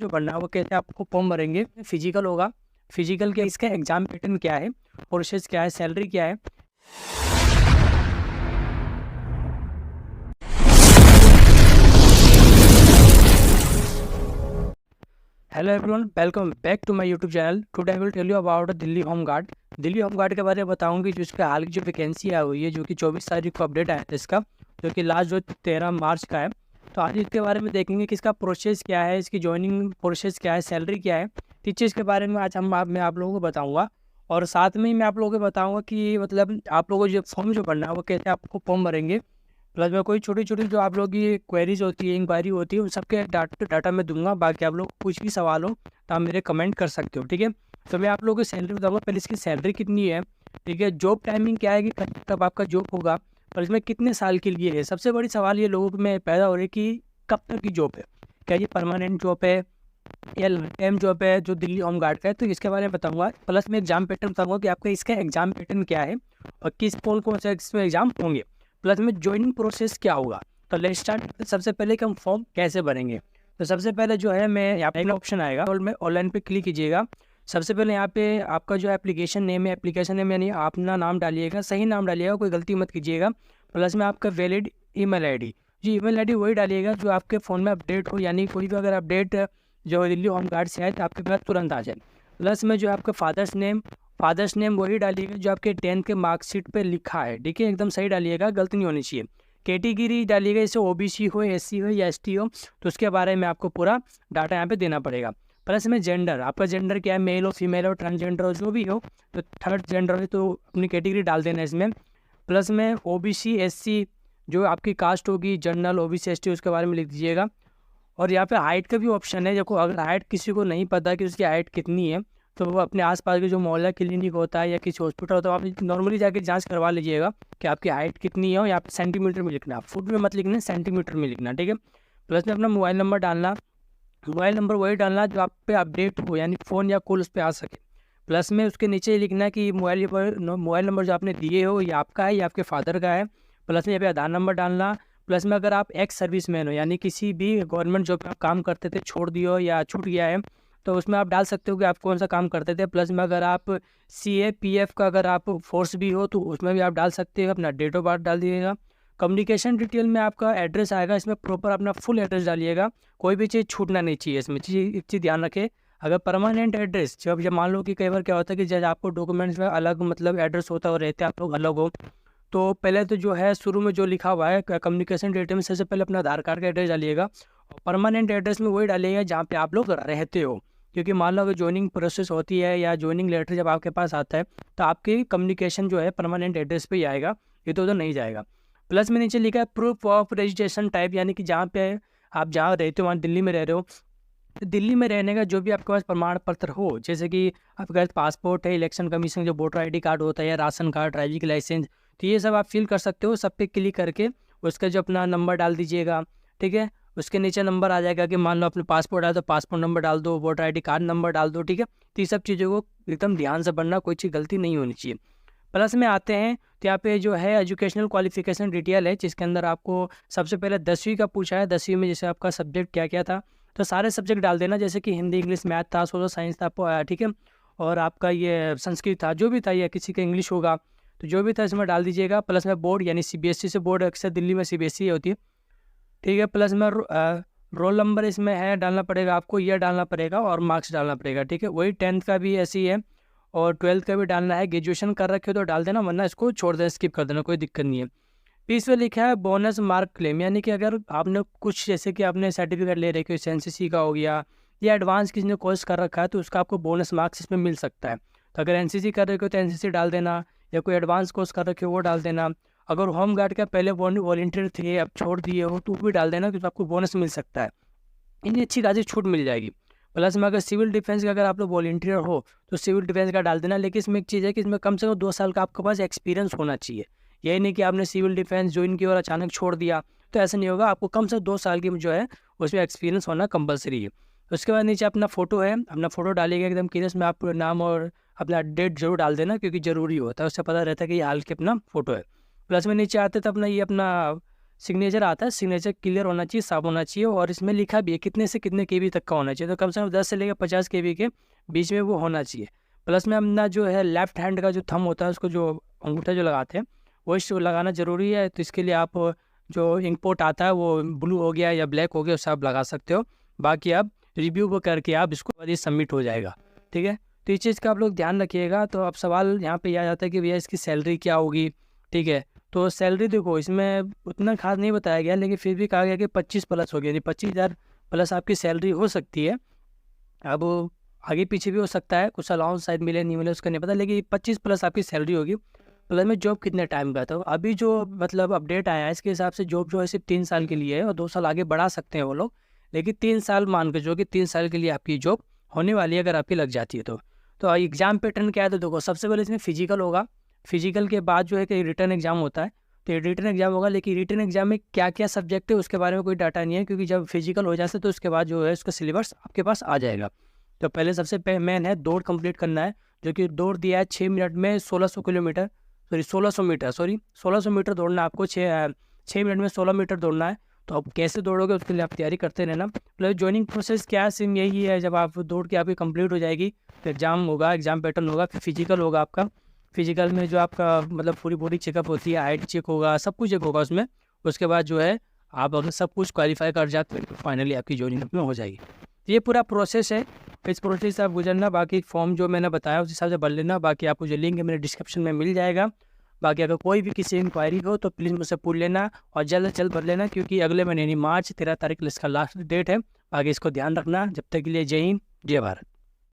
जो भरना है वो कैसे आपको फॉर्म भरेंगे। फिजिकल होगा, फिजिकल के इसका एग्जाम पैटर्न क्या है, प्रोसेस क्या है, सैलरी क्या है। Hello everyone, welcome back to my YouTube channel. Today I will tell you about Delhi home guard. Delhi home guard के बारे में बताऊंगी जो इसका हाल की जो वैकेंसी आई हुई है, जो कि 24 तारीख को अपडेट आया था इसका, जो कि लास्ट जो 13 मार्च का है। तो आज इसके बारे में देखेंगे कि इसका प्रोसेस क्या है, इसकी ज्वाइनिंग प्रोसेस क्या है, सैलरी क्या है। इस चीज़ के बारे में आज मैं आप लोगों को बताऊँगा। और साथ में ही मैं आप लोगों को बताऊँगा कि मतलब आप लोगों को जो फॉर्म जो भरना है वो कैसे आपको फॉर्म भरेंगे। प्लस में कोई छोटी छोटी जो आप लोग की क्वेरीज होती है, इंक्वायरी होती है, उन सबके डाटा मैं दूंगा। बाकी आप लोग कुछ भी सवाल हो तो आप मेरे कमेंट कर सकते हो, ठीक है। तो मैं आप लोगों को सैलरी बताऊंगा। पहले इसकी सैलरी कितनी है, ठीक है। जॉब टाइमिंग क्या है कि कब आपका जॉब होगा, और इसमें कितने साल के लिए है। सबसे बड़ी सवाल ये लोगों में पैदा हो रही है कि कब तक की जॉब है, क्या ये परमानेंट जॉब है या लाइफ टाइम जॉब है जो दिल्ली होम गार्ड का है। तो इसके बारे में बताऊंगा। प्लस मैं एग्जाम पैटर्न बताऊंगा कि आपका इसका एग्जाम पैटर्न क्या है और किस कौन से इसमें एग्जाम होंगे। प्लस में ज्वाइनिंग प्रोसेस क्या होगा। तो लेट्स स्टार्ट। सबसे पहले कि हम फॉर्म कैसे भरेंगे। तो सबसे पहले जो है मैं यहाँ पे ऑप्शन आएगा और मैं ऑनलाइन पे क्लिक कीजिएगा। सबसे पहले यहाँ पे आपका जो एप्लीकेशन नेम है, एप्लीकेशन नेम यानी अपना नाम डालिएगा, सही नाम डालिएगा, कोई गलती मत कीजिएगा। प्लस में आपका वैलिड ईमेल आईडी, जी ईमेल आईडी वही डालिएगा जो आपके फ़ोन में अपडेट हो, यानी कोई भी अगर अपडेट जो दिल्ली होम गार्ड से आए तो आपके पास तुरंत आ जाए। प्लस में जो आपका फादर्स नेम वही डालिएगा जो आपके 10th के मार्कशीट पे लिखा है, ठीक है। एकदम सही डालिएगा, गलती नहीं होनी चाहिए। कैटेगरी डालिएगा, जैसे ओबीसी हो, एससी हो या एसटी हो, तो उसके बारे में आपको पूरा डाटा यहाँ पे देना पड़ेगा। प्लस में जेंडर, आपका जेंडर क्या है, मेल हो, फीमेल हो, ट्रांसजेंडर हो, जो भी हो, तो थर्ड जेंडर हो तो अपनी कैटेगरी डाल देना इसमें। प्लस में ओबीसी एससी जो आपकी कास्ट होगी, जनरल ओबीसी एसटी, उसके बारे में लिख दीजिएगा। और यहाँ पे हाइट का भी ऑप्शन है। देखो अगर हाइट किसी को नहीं पता कि उसकी हाइट कितनी है, तो वो अपने आसपास के जो मोहल्ला क्लिनिक होता है या किसी हॉस्पिटल होता है, आप नॉर्मली जाके जांच करवा लीजिएगा कि आपकी हाइट कितनी है। और यहाँ पे सेंटीमीटर में लिखना, फुट में मत लिखना, सेंटीमीटर में लिखना, ठीक है। प्लस में अपना मोबाइल नंबर डालना, मोबाइल नंबर वही डालना जो आप पे अपडेट हो, यानी फ़ोन या कॉल उस पर आ सके। प्लस में उसके नीचे लिखना कि मोबाइल नंबर जो आपने दिए हो ये आपका है या आपके फादर का है। प्लस में यहाँ पे आधार नंबर डालना। प्लस में अगर आप एक्स सर्विसमैन हो, यानी किसी भी गवर्नमेंट जॉब में आप काम करते थे, छोड़ दिए हो या छूट गया है, तो उसमें आप डाल सकते हो कि आप कौन सा काम करते थे। प्लस में अगर आप CAPF का अगर आप फोर्स भी हो तो उसमें भी आप डाल सकते हो। अपना डेट ऑफ बर्थ डाल दीजिएगा। कम्युनिकेशन डिटेल में आपका एड्रेस आएगा, इसमें प्रॉपर अपना फुल एड्रेस डालिएगा, कोई भी चीज़ छूटना नहीं चाहिए इसमें। एक चीज़ ध्यान रखें, अगर परमानेंट एड्रेस जब मान लो कि कई बार क्या होता है कि जब आपको डॉक्यूमेंट्स में अलग मतलब एड्रेस होता है और रहते आप लोग अलग हो, तो पहले तो जो है शुरू में जो लिखा हुआ है कम्युनिकेशन डिटेल में सबसे पहले अपना आधार कार्ड का एड्रेस डालिएगा। और परमानेंट एड्रेस में वही डालिएगा जहाँ पे आप लोग रहते हो, क्योंकि मान लो अगर ज्वाइनिंग प्रोसेस होती है या ज्वाइनिंग लेटर जब आपके पास आता है तो आपकी कम्युनिकेशन जो है परमानेंट एड्रेस पे ही आएगा, ये तो उधर नहीं जाएगा। प्लस में नीचे लिखा है प्रूफ ऑफ रजिस्ट्रेशन टाइप, यानी कि जहाँ पे आप जहाँ रहते हो, वहाँ दिल्ली में रह रहे हो, तो दिल्ली में रहने का जो भी आपके पास प्रमाण पत्र हो, जैसे कि आपके पास पासपोर्ट है, इलेक्शन कमीशन जो वोटर ID कार्ड होता है, या राशन कार्ड, ड्राइविंग लाइसेंस, तो ये सब आप फिल कर सकते हो। सब पे क्लिक करके उसका जो अपना नंबर डाल दीजिएगा, ठीक है। उसके नीचे नंबर आ जाएगा कि मान लो अपने पासपोर्ट है तो पासपोर्ट नंबर डाल दो, वोटर ID कार्ड नंबर डाल दो, ठीक है। तो ये सब चीज़ों को एकदम ध्यान से पढ़ना, कोई चीज़ गलती नहीं होनी चाहिए। प्लस में आते हैं तो यहाँ पे जो है एजुकेशनल क्वालिफिकेशन डिटेल है, जिसके अंदर आपको सबसे पहले 10वीं का पूछा है। 10वीं में जैसे आपका सब्जेक्ट क्या क्या था, तो सारे सब्जेक्ट डाल देना, जैसे कि हिंदी, इंग्लिश, मैथ था, सोशल साइंस था, ठीक है। और आपका ये संस्कृत था, जो भी था, या किसी का इंग्लिश होगा, तो जो भी था इसमें डाल दीजिएगा। प्लस में बोर्ड यानी CBSE से बोर्ड, अक्सर दिल्ली में CBSE होती है, ठीक है। प्लस में रोल नंबर इसमें है डालना पड़ेगा आपको, ईयर डालना पड़ेगा और मार्क्स डालना पड़ेगा, ठीक है। वही 10th का भी ऐसे ही है और 12th का भी डालना है। ग्रेजुएशन कर रखे हो तो डाल देना, वरना इसको छोड़ देना, स्किप कर देना, कोई दिक्कत नहीं है। पीस में लिखा है बोनस मार्क क्लेम, यानी कि अगर आपने कुछ जैसे कि आपने सर्टिफिकेट ले रखे हो, NCC का हो गया या एडवांस किसी ने कोर्स कर रखा है, तो उसका आपको बोनस मार्क्स इसमें मिल सकता है। तो अगर NCC कर रखे हो तो NCC डाल देना, या कोई एडवांस कोर्स कर रखे हो वो डाल देना। अगर होम गार्ड का पहले वॉलंटियर थे, अब छोड़ दिए हो, तो वो भी डाल देना, क्योंकि आपको बोनस मिल सकता है, इतनी अच्छी खासी छूट मिल जाएगी। प्लस में अगर सिविल डिफेंस का अगर आप लोग वॉलंटियर हो तो सिविल डिफेंस का डाल देना। लेकिन इसमें एक चीज़ है कि इसमें कम से कम 2 साल का आपके पास एक्सपीरियंस होना चाहिए। यही नहीं कि आपने सिविल डिफेंस ज्वाइन किया और अचानक छोड़ दिया, तो ऐसा नहीं होगा। आपको कम से कम 2 साल की जो है उसमें एक्सपीरियंस होना कंपलसरी है। उसके बाद नीचे अपना फ़ोटो है, अपना फ़ोटो डालिएगा एकदम क्लियर में, आप नाम और अपना डेट जरूर डाल देना, क्योंकि ज़रूरी होता है, उससे पता रहता है कि ये हाल के अपना फ़ोटो है। प्लस में नीचे आते तो अपना ये अपना सिग्नेचर आता है, सिग्नेचर क्लियर होना चाहिए, साफ होना चाहिए, और इसमें लिखा भी है कितने से कितने केबी तक का होना चाहिए। तो कम से कम 10 से लेकर 50 केबी के बीच में वो होना चाहिए। प्लस में अपना जो है लेफ्ट हैंड का जो थंब होता है, उसको जो अंगूठा जो लगाते हैं वो इसको लगाना ज़रूरी है। तो इसके लिए आप जो इंक पोर्ट आता है वो ब्लू हो गया या ब्लैक हो गया, उससे आप लगा सकते हो। बाकी आप रिव्यू करके आप इसको ये सबमिट हो जाएगा, ठीक है। तो इस चीज़ का आप लोग ध्यान रखिएगा। तो अब सवाल यहाँ पे यह आ जाता है कि भैया इसकी सैलरी क्या होगी, ठीक है। तो सैलरी देखो इसमें उतना खास नहीं बताया गया, लेकिन फिर भी कहा गया कि 25 प्लस होगी, यानी 25,000 प्लस आपकी सैलरी हो सकती है। अब आगे पीछे भी हो सकता है, कुछ अलाउंस शायद मिले नहीं मिले उसका नहीं पता, लेकिन 25 प्लस आपकी सैलरी होगी। प्लस में जॉब कितने टाइम का, तो अभी जो मतलब अपडेट आया है इसके हिसाब से जॉब जो है सिर्फ 3 साल के लिए है, और 2 साल आगे बढ़ा सकते हैं वो लोग, लेकिन 3 साल मान के जो कि 3 साल के लिए आपकी जॉब होने वाली है अगर आपकी लग जाती है। तो एग्ज़ाम पैटर्न क्या है, तो देखो सबसे पहले इसमें फिजिकल होगा। फिजिकल के बाद जो है कि रिटर्न एग्जाम होता है, तो रिटर्न एग्जाम होगा, लेकिन रिटर्न एग्जाम में क्या क्या सब्जेक्ट है उसके बारे में कोई डाटा नहीं है, क्योंकि जब फिजिकल हो जाता है तो उसके बाद जो है उसका सिलेबस आपके पास आ जाएगा। तो पहले सबसे मेन है दौड़ कंप्लीट करना है, जो कि दौड़ दिया है 6 मिनट में 1600 किलोमीटर, सॉरी 1600 मीटर, 1600 मीटर दौड़ना आपको 6 मिनट में 16 मीटर दौड़ना है। तो अब कैसे दौड़ोगे उसके लिए आप तैयारी करते रहना। प्लस ज्वाइनिंग प्रोसेस क्या है, सिम यही है, जब आप दौड़ के आपकी कंप्लीट हो जाएगी तो एग्जाम होगा, एग्जाम पैटर्न होगा, फिर फिजिकल होगा आपका। फिजिकल में जो आपका मतलब पूरी बॉडी चेकअप होती है, हाइट चेक होगा, सब कुछ चेक होगा उसमें। उसके बाद जो है आप अगर सब कुछ क्वालिफाई कर जाते हैं तो फाइनली आपकी ज्वाइनिंग में हो जाएगी। ये पूरा प्रोसेस है, इस प्रोसेस से आप गुजरना। बाकी फॉर्म जो मैंने बताया उस हिसाब से भर लेना। बाकी आपको जो लिंक है मेरे डिस्क्रिप्शन में मिल जाएगा। बाकी अगर कोई भी किसी इंक्वायरी हो तो प्लीज़ मुझसे पूछ लेना, और जल्द से जल्द भर लेना, क्योंकि अगले महीने यानी मार्च 13 तारीख इसका लास्ट डेट है। बाकी इसको ध्यान रखना। जब तक के लिए जय हिंद, जय भारत।